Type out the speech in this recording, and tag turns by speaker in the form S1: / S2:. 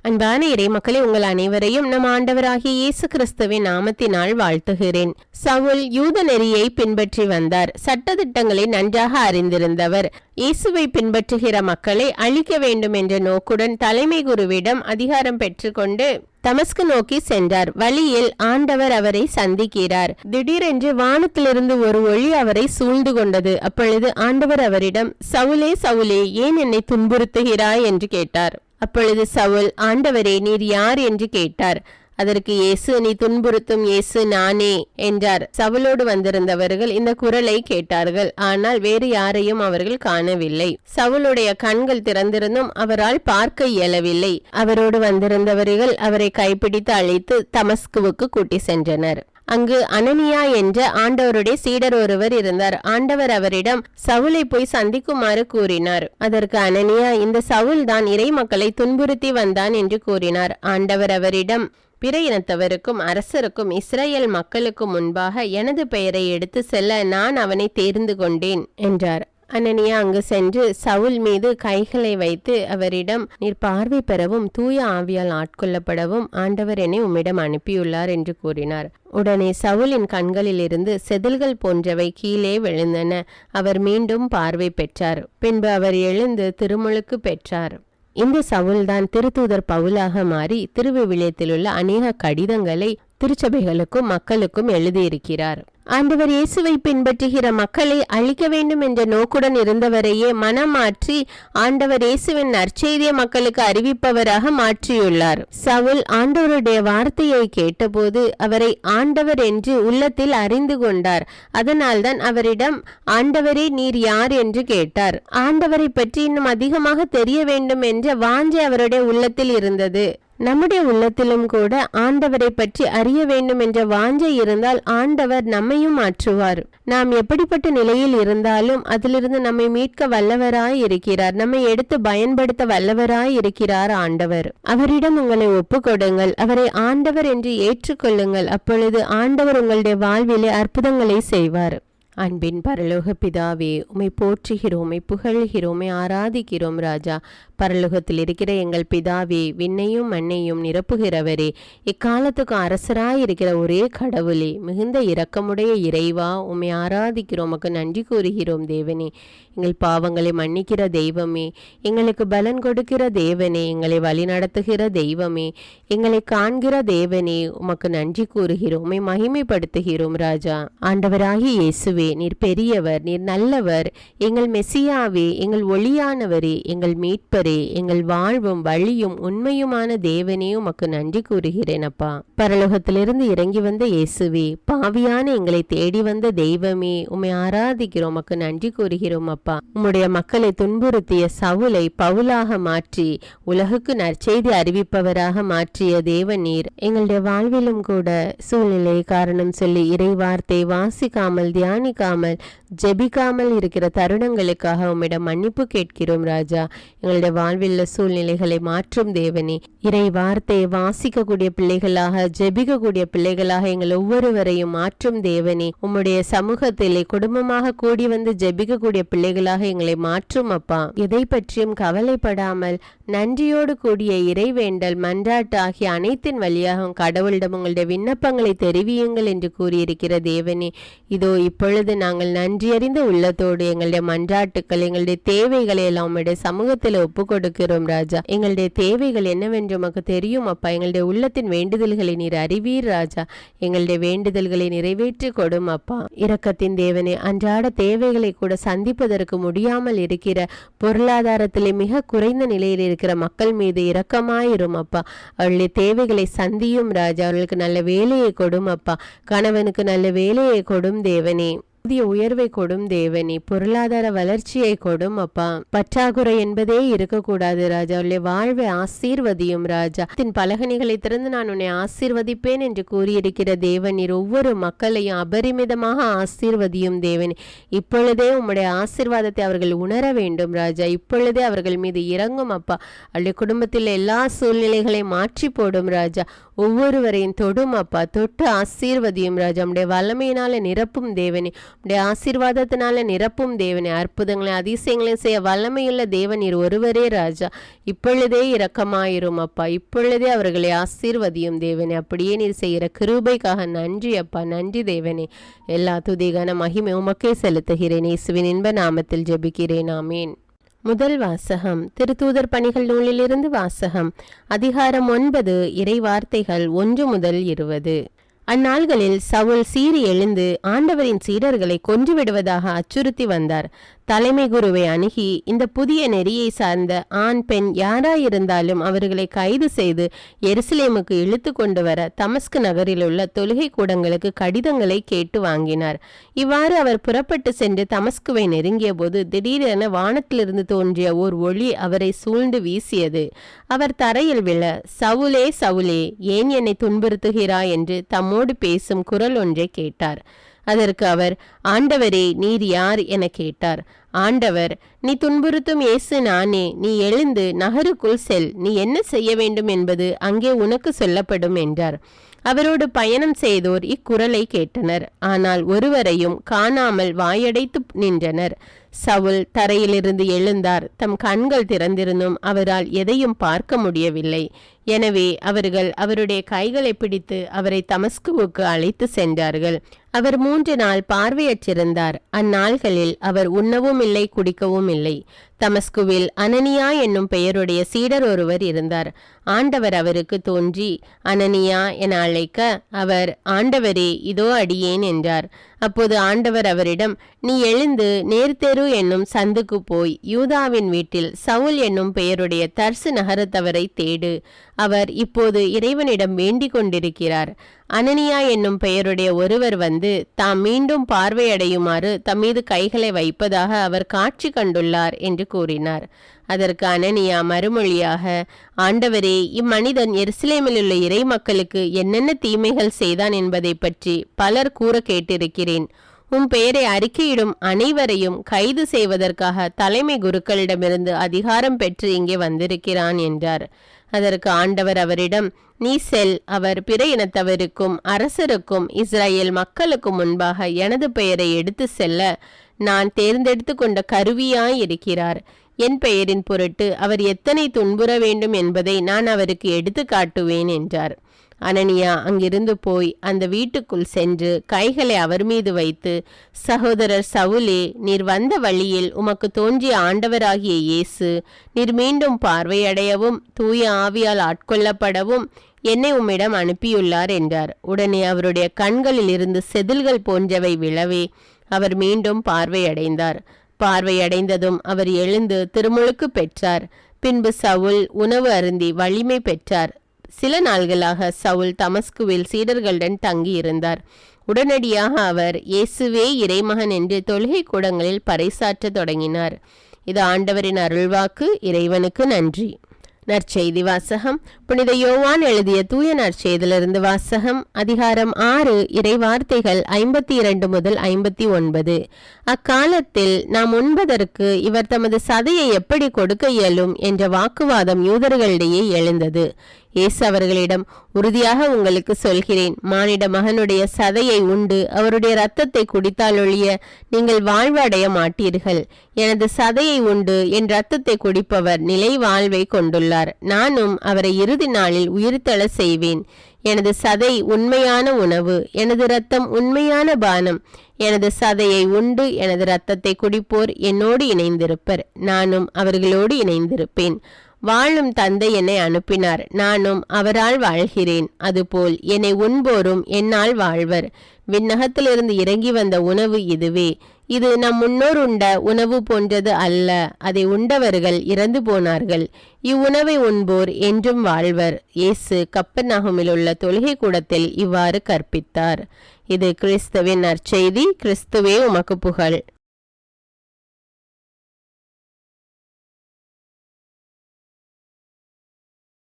S1: அன்பான இறை மக்களே, உங்கள் அனைவரையும் நம் ஆண்டவராகிய இயேசு கிறிஸ்துவின் நாமத்தினால் வாழ்த்துகிறேன். சவுல் யூத நெறியை பின்பற்றி வந்தார். சட்டதிட்டங்களை நன்றாக அறிந்திருந்தவர். இயேசுவை பின்பற்றுகிற மக்களை அழிக்க வேண்டும் என்ற நோக்குடன் தலைமை குருவிடம் அதிகாரம் பெற்றுக்கொண்டு தமஸ்கு நோக்கி சென்றார். வழியில் ஆண்டவர் அவரை சந்திக்கிறார். திடீரென்று வானத்திலிருந்து ஒரு ஒளி அவரை சூழ்ந்து கொண்டது. அப்பொழுது ஆண்டவர் அவரிடம், சவுலே சவுலே, ஏன் என்னை துன்புறுத்துகிறாய் என்று கேட்டார். அப்பொழுது சவுல், ஆண்டவரே, நீர் யார் என்று கேட்டார். அதற்கு இயேசு, நீ துன்புறுத்தும் இயேசு நானே என்றார். சவுலோடு வந்திருந்தவர்கள் இந்த குரலை கேட்டார்கள். ஆனால் வேறு யாரையும் அவர்கள் காணவில்லை. சவுலுடைய கண்கள் திறந்திருந்தும் அவரால் பார்க்க இயலவில்லை. அவரோடு வந்திருந்தவர்கள் அவரை கைப்பிடித்து அழைத்து தமஸ்குவுக்கு கூட்டி சென்றனர். அங்கு அனனியா என்ற ஆண்டவருடைய சீடர் ஒருவர் இருந்தார். ஆண்டவர் அவரிடம் சவுலை போய் சந்திக்குமாறு கூறினார். அதற்கு அனனியா, இந்த சவுல் தான் இறை மக்களை துன்புறுத்தி வந்தான் என்று கூறினார். ஆண்டவர் அவரிடம், பிற இனத்தவருக்கும் அரசருக்கும் இஸ்ரேல் மக்களுக்கு முன்பாக எனது பெயரை எடுத்து செல்ல நான் அவனை தேர்ந்து கொண்டேன் என்றார். அனனியா அங்கு சென்று சவுல் மீது கைகளை வைத்து அவரிடம், நீர் பார்வை பெறவும் தூய ஆவியால் ஆட்கொள்ளப்படவும் ஆண்டவர் என்னை உம்மிடம் அனுப்பியுள்ளார் என்று கூறினார். உடனே சவுலின் கண்களிலிருந்து செதில்கள் போன்றவை கீழே விழுந்தன. அவர் மீண்டும் பார்வை பெற்றார். பின்பு அவர் எழுந்து திருமுழுக்கு பெற்றார். இந்த சவுல்தான் திருத்தூதர் பவுலாக மாறி திருவிவிலியத்தில் உள்ள அநேக கடிதங்களை திருச்சபைகளுக்கும் மக்களுக்கும் எழுதியிருக்கிறார். ஆண்டவர் இயேசுவை பின்பற்றுகிற மக்களை அழிக்க வேண்டும் என்ற நோக்குடன் இருந்தவரையே மனம் மாற்றி ஆண்டவர் இயேசுவின் நற்செய்தியை மக்களுக்கு அறிவிப்பவராக மாற்றியுள்ளார். சவுல் ஆண்டவருடைய வார்த்தையை கேட்டபோது அவரை ஆண்டவர் என்று உள்ளத்தில் அறிந்து கொண்டார். அதனால்தான் அவரிடம், ஆண்டவரே, நீர் யார் என்று கேட்டார். ஆண்டவரை பற்றி இன்னும் அதிகமாக தெரிய வேண்டும் என்ற வாஞ்சை அவருடைய உள்ளத்தில் இருந்தது. நம்முடைய உள்ளத்திலும் கூட ஆண்டவரை பற்றி அறிய வேண்டும் என்ற வாஞ்சை இருந்தால் ஆண்டவர் நம்மையும் மாற்றுவார். நாம் எப்படிப்பட்ட நிலையில் இருந்தாலும் அதிலிருந்து நம்மை மீட்க வல்லவராய் இருக்கிறார். நம்மை எடுத்து பயன்படுத்த வல்லவராய் இருக்கிறார் ஆண்டவர். அவரிடம் உங்களை ஒப்பு கொடுங்கள். அவரை ஆண்டவர் என்று ஏற்றுக்கொள்ளுங்கள். அப்பொழுது ஆண்டவர் உங்களுடைய வாழ்விலே அற்புதங்களை செய்வார். அன்பின் பரலோக பிதாவே, உம்மை போற்றுகிறோம், உம்மை புகழ்கிறோம், உம்மை ஆராதிக்கிறோம் ராஜா. பரலோகத்தில் இருக்கிற எங்கள் பிதாவே, விண்ணையும் மண்ணையும் நிரப்புகிறவரே, இக்காலத்துக்கு அரசராய் இருக்கிற ஒரே கடவுளே, மிகுந்த இரக்கமுடைய இறைவா, உம்மை ஆராதிக்கிறோம், உமக்கு நன்றி கூறுகிறோம் தேவனே. எங்கள் பாவங்களை மன்னிக்கிற தெய்வமே, எங்களுக்கு பலன் கொடுக்கிற தேவனே, எங்களை வழி நடத்துகிற தெய்வமே, எங்களை காண்கிற தேவனே, உமக்கு நன்றி கூறுகிறோம், உம்மை மகிமைப்படுத்துகிறோம் ராஜா. ஆண்டவராகி இயேசுவே, நீர் பெரியவர், நீர் நல்லவர், எங்கள் மெசியாவே, எங்கள் ஒளியானவரே, எங்கள் மீட்பரே, எங்கள் வாழ்வும் வழியும் உண்மையுமான தேவனே, உமக்கு நன்றி கூறுகிறேன் அப்பா. பரலோகத்திலிருந்து இறங்கி வந்த இயேசுவே, பாவியான எங்களை தேடி வந்த தெய்வமே, உம்மை ஆராதிக்கிறோம், உமக்கு நன்றி கூறுகிறோம் அப்பா. உம்முடைய மக்களை துன்புறுத்திய சவுலை பவுலாக மாற்றி உலகுக்கு நற்செய்தி அறிவிப்பவராக மாற்றிய தேவநீர் எங்களுடைய வாழ்விலும் கூட சூழ்நிலை காரணம் சொல்லி இறை வார்த்தை வாசிக்காமல் தியானிக்காமல் ஜெபிக்காமல் இருக்கிற தருணங்களுக்காக உம்மிடம் மன்னிப்பு கேட்கிறோம் ராஜா. எங்களுடைய வாழ்வில் சூழ்நிலைகளை மாற்றும் தேவனே, இறை வார்த்தையை வாசிக்கக்கூடிய பிள்ளைகளாக ஜெபிக்கக்கூடிய பிள்ளைகளாக எங்கள் ஒவ்வொருவரையும் மாற்றும் தேவனே. உம்முடைய சமூகத்திலே குடும்பமாக கூடி வந்து ஜெபிக்கக்கூடிய பிள்ளைகளாக எங்களை மாற்றும் அப்பா. எதை பற்றியும் கவலைப்படாமல் நன்றியோடு கூடிய இறைவேண்டல் மன்றாட்டு ஆகிய அனைத்தின் வழியாக கடவுளிடம் உங்களுடைய விண்ணப்பங்களை தெரிவியுங்கள் என்று கூறியிருக்கிற தேவனே, இதோ இப்பொழுது நாங்கள் நன்றியறிந்த உள்ளத்தோடு எங்களுடைய மன்றாட்டுக்கள் எங்களுடைய தேவைகளை எல்லாம் உம்முடைய சமூகத்தில் ஒப்பு கொடுக்கிறோம் ராஜா. எங்களுடைய தேவைகள் என்னவென்று உமக்கு தெரியும் அப்பா. எங்களுடைய உள்ளத்தின் வேண்டுதல்களை நீர் அறிவீர் ராஜா. எங்களுடைய வேண்டுதல்களை நிறைவேற்றி கொடும் அப்பா. இரக்கத்தின் தேவனே, அன்றாட தேவைகளை கூட சந்திப்பதற்கு முடியாமல் இருக்கிற பொருளாதாரத்திலே மிக குறைந்த நிலையில் இருக்கிற மக்கள் மீது இரக்கமாயிரும் அப்பா. அவர்களுடைய தேவைகளை சந்தியும் ராஜா. அவர்களுக்கு நல்ல வேலையை கொடும் அப்பா. கணவனுக்கு நல்ல வேலையை கொடும் தேவனே. புதிய உயர்வை கொடும் தேவனே. பொருளாதார வளர்ச்சியை கொடும் அப்பா. பற்றாக்குறை என்பதே இருக்கக்கூடாது ராஜா. அவளுடைய வாழ்வை ஆசீர்வதியும் ராஜா. பலகணிகளை திறந்து நான் உன்னை ஆசீர்வதிப்பேன் என்று கூறியிருக்கிற தேவனீர் ஒவ்வொரு மக்களையும் அபரிமிதமாக ஆசீர்வதியும் தேவனே. இப்பொழுதே உம்முடைய ஆசீர்வாதத்தை அவர்கள் உணர வேண்டும் ராஜா. இப்பொழுதே அவர்கள் மீது இறங்கும் அப்பா. அவளுடைய குடும்பத்தில் எல்லா சூழ்நிலைகளையும் மாற்றி போடும் ராஜா. ஒவ்வொருவரையும் தொடும் அப்பா. தொட்டு ஆசீர்வதியும் ராஜா. உம்முடைய வல்லமையினால நிரப்பும் தேவனே. உடைய ஆசீர்வாதத்தினால நிரப்பும் தேவனே. அற்புதங்களை அதிசயங்களையும் செய்ய வல்லமையுள்ள தேவன் நீர் ஒருவரே ராஜா. இப்பொழுதே இரக்கமாயிரும் அப்பா. இப்பொழுதே அவர்களை ஆசீர்வதியும் தேவனே. அப்படியே நீர் செய்கிற கிருபைக்காக நன்றி அப்பா. நன்றி தேவனே. எல்லா துதிகான மகிமை உமக்கே செலுத்துகிறேன். இயேசுவின் இன்ப நாமத்தில் ஜெபிக்கிறேன். ஆமேன். முதல் வாசகம். திருத்தூதர் பணிகள் நூலிலிருந்து வாசகம். அதிகாரம் 9. இறை வார்த்தைகள் 1 முதல் 20. அந்நாள்களில் சவுல் சீறி எழுந்து ஆண்டவரின் சீடர்களை கொன்றுவிடுவதாக அச்சுறுத்தி வந்தார். தலைமை குருவை அணுகி, இந்த புதிய நெறியை சார்ந்த ஆண் பெண் யாராயிருந்தாலும் அவர்களை கைது செய்து எருசலேமுக்கு இழுத்து கொண்டு வர தமஸ்கு நகரில் உள்ள தொழுகை கூடங்களுக்கு கடிதங்களை கேட்டு வாங்கினார். இவ்வாறு அவர் புறப்பட்டு சென்று தமஸ்குவை நெருங்கிய போது திடீரென வானத்திலிருந்து தோன்றிய ஓர் ஒளி அவரை சூழ்ந்து வீசியது. அவர் தரையில் விழ, சவுலே சவுலே, ஏன் என்னை துன்புறுத்துகிறாய் என்று தம்மோடு பேசும் குரல் ஒன்றை கேட்டார். அதற்கு அவர், ஆண்டவரே, நீர் யார் என கேட்டார். ஆண்டவர், நீ துன்புறுத்தும் இயேசு நானே. நீ எழுந்து நகருக்குள் செல். நீ என்ன செய்ய வேண்டும் என்பது அங்கே உனக்கு சொல்லப்படும் என்றார். அவரோடு பயணம் செய்தோர் இக்குரலை கேட்டனர். ஆனால் ஒருவரையும் காணாமல் வாயடைத்து நின்றனர். சவுல் தரையிலிருந்து எழுந்தார். தம் கண்கள் திறந்திருந்தும் அவரால் எதையும் பார்க்க முடியவில்லை. எனவே அவர்கள் அவருடைய கைகளை பிடித்து அவரை தமஸ்குவுக்கு அழைத்து சென்றார்கள். அவர் 3 நாள் பார்வையற்றிருந்தார். அந்நாள்களில் அவர் உண்ணவும் இல்லை, குடிக்கவும் இல்லை. தமஸ்குவில் அனனியா என்னும் பெயருடைய சீடர் ஒருவர் இருந்தார். ஆண்டவர் அவருக்கு தோன்றி அனனியா என அழைக்க அவர், ஆண்டவரே, இதோ அடியேன் என்றார். அப்போது ஆண்டவர் அவரிடம், நீ எழுந்து நேர்த்தெரு என்னும் சந்துக்கு போய் யூதாவின் வீட்டில் சவுல் என்னும் பெயருடைய தர்சு நகரத்தவரை தேடு. அவர் இப்போது இறைவனிடம் வேண்டிக் கொண்டிருக்கிறார். அனனியா என்னும் பெயருடைய ஒருவர் வந்து தாம் மீண்டும் பார்வையடையுமாறு தம்மீது கைகளை வைப்பதாக அவர் காட்சி கண்டுள்ளார் என்று கூறினார். அதற்கு அனனியா மறுமொழியாக, ஆண்டவரே, இம்மனிதன் எருசலேமில் உள்ள இறை மக்களுக்கு என்னென்ன தீமைகள் செய்தான் என்பதை பற்றி பலர் கூற கேட்டிருக்கிறேன். உம் பெயரை அறிக்கையிடும் அனைவரையும் கைது செய்வதற்காக தலைமை குருக்களிடமிருந்து அதிகாரம் பெற்று இங்கே வந்திருக்கிறான் என்றார். அதற்கு ஆண்டவர் அவரிடம், நீ செல். அவர் பிற இனத்தவருக்கும் அரசருக்கும் இஸ்ரேல் மக்களுக்கு முன்பாக எனது பெயரை எடுத்து செல்ல நான் தேர்ந்தெடுத்து கொண்ட கருவியாய் இருக்கிறார். என் பெயரின் பொருட்டு அவர் எத்தனை துன்புற வேண்டும் என்பதை நான் அவருக்கு எடுத்து காட்டுவேன் என்றார். அனனியா அங்கிருந்து போய் அந்த வீட்டுக்குள் சென்று கைகளை அவர் மீது வைத்து, சகோதரர் சவுலே, நீர் வந்த வழியில் உமக்கு தோன்றிய ஆண்டவராகிய இயேசு நீர் மீண்டும் பார்வையடையவும் தூய ஆவியால் ஆட்கொள்ளப்படவும் என்னை உம்மிடம் அனுப்பியுள்ளார் என்றார். உடனே அவருடைய கண்களில் இருந்து செதில்கள் போன்றவை விழவே அவர் மீண்டும் பார்வையடைந்தார். பார்வையடைந்ததும் அவர் எழுந்து திருமுழுக்கு பெற்றார். பின்பு சவுல் உணவு அருந்தி வலிமை பெற்றார். சில நாள்களாக சவுல் தமஸ்குவில் சீடர்களுடன் தங்கியிருந்தார். உடனடியாக அவர் இயேசுவே இறைமகன் என்று தொழுகை கூடங்களில் பறைசாற்ற தொடங்கினார். இது ஆண்டவரின் அருள்வாக்கு. இறைவனுக்கு நன்றி. நற்செய்தி வாசகம். புனித யோவான் எழுதிய தூய நற்செய்தியிலிருந்து வாசகம். அதிகாரம் 6. இறை வார்த்தைகள் 52 முதல் 59. அக்காலத்தில் நாம் உண்பதற்கு இவர் தமது சதையை எப்படி கொடுக்க இயலும் என்ற வாக்குவாதம் யூதர்களிடையே எழுந்தது. இயேசு அவர்களிடம், உறுதியாக உங்களுக்கு சொல்கிறேன், மானிட மகனுடைய சதையை உண்டு அவருடைய இரத்தத்தை குடித்தாலொழிய நீங்கள் வாழ்வடைய மாட்டீர்கள். எனது சதையை உண்டு என் இரத்தத்தை குடிப்பவர் நிலை வாழ்வை கொண்டுள்ளார். நானும் அவரை இறுதி நாளில் உயிர்த்தெழ செய்வேன். எனது சதை உண்மையான உணவு, எனது இரத்தம் உண்மையான பானம். எனது சதையை உண்டு எனது இரத்தத்தை குடிப்போர் என்னோடு இணைந்திருப்பர், நானும் அவர்களோடு இணைந்திருப்பேன். வாழும் தந்தை என்னை அனுப்பினார், நானும் அவரால் வாழ்கிறேன். அதுபோல் என்னை உண்போரும் என்னால் வாழ்வர். விண்ணகத்திலிருந்து இறங்கி வந்த உணவு இதுவே. இது நம் முன்னோர் உண்ட உணவு போன்றது அல்ல. அதை உண்டவர்கள் இறந்து போனார்கள். இவ்வுணவை உண்போர் என்றும் வாழ்வர். இயேசு கப்பர்நகூமில் உள்ள தொழுகை கூடத்தில் இவ்வாறு கற்பித்தார். இது கிறிஸ்துவின் நற்செய்தி. கிறிஸ்துவே உமக்கு புகழ்.